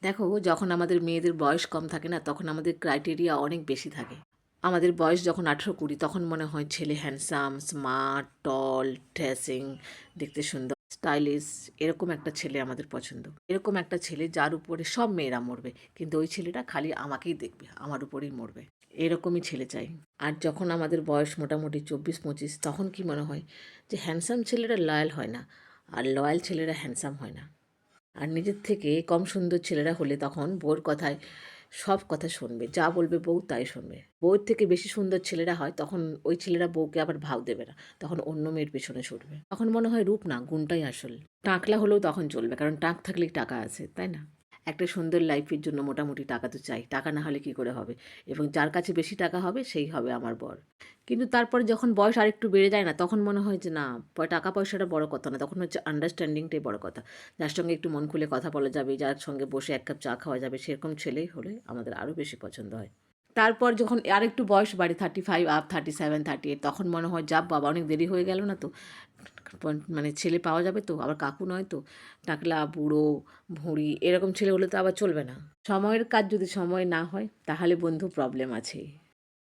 দেখো, যখন আমাদের মেয়েদের বয়স কম থাকে না, তখন আমাদের ক্রাইটেরিয়া অনেক বেশি থাকে। আমাদের বয়স যখন 18-20, তখন মনে হয় ছেলে হ্যান্ডসাম, স্মার্ট, টল, ড্রেসিং, দেখতে সুন্দর, স্টাইলিশ, এরকম একটা ছেলে আমাদের পছন্দ। এরকম একটা ছেলে যার উপরে সব মেয়েরা মরবে, কিন্তু ওই ছেলেটা খালি আমাকেই দেখবে, আমার উপরেই মরবে। এরকমই ছেলে চাই। আর যখন আমাদের বয়স মোটামুটি 24-25, তখন কি মনে হয় যে হ্যান্ডসাম ছেলেরা লয়াল হয় না, আর লয়াল ছেলেরা হ্যান্ডসাম হয় না। আর নিজের থেকে কম সুন্দর ছেলেরা হলে তখন বউর কথায় সব কথা শুনবে, যা বলবে বউ তাই শুনবে। বউয়ের থেকে বেশি সুন্দর ছেলেরা হয়, তখন ওই ছেলেরা বউকে আবার ভাव দেবে না, তখন অন্য মেয়ের পেছনে ছুটবে। তখন মনে হয় রূপ না, গুণটাই আসল। টাকলা হলেও তখন চলবে, কারণ টাক থাকলেই টাকা আছে, তাই না? একটা সুন্দর লাইফের জন্য মোটামুটি টাকা তো চাই, টাকা না হলে কি করে হবে? এবং যার কাছে বেশি টাকা হবে সেই হবে আমার বর। কিন্তু তারপরে যখন বয়স আরেকটু বেড়ে যায় না, তখন মনে হয় যে না, টাকা পয়সাটা বড় কথা না, তখন হচ্ছে আন্ডারস্ট্যান্ডিংটাই বড় কথা। যার সঙ্গে একটু মন খুলে কথা বলা যাবে, যার সঙ্গে বসে এক কাপ চা খাওয়া যাবে, সেরকম ছেলেই হলে আমাদের আরও বেশি পছন্দ হয়। তারপর যখন আরেকটু বয়স বাড়ে, 35 আপ, 37, 38, তখন মনে হয় যা বাবা, অনেক দেরি হয়ে গেল না তো, মানে ছেলে পাওয়া যাবে তো, আবার কাকু নয় তো, টাকলা, বুড়ো, ভুঁড়ি, এরকম ছেলে হলে তো আবার চলবে না। সময়ের কাজ যদি সময় না হয়, তাহলে বন্ধু প্রবলেম আছেই।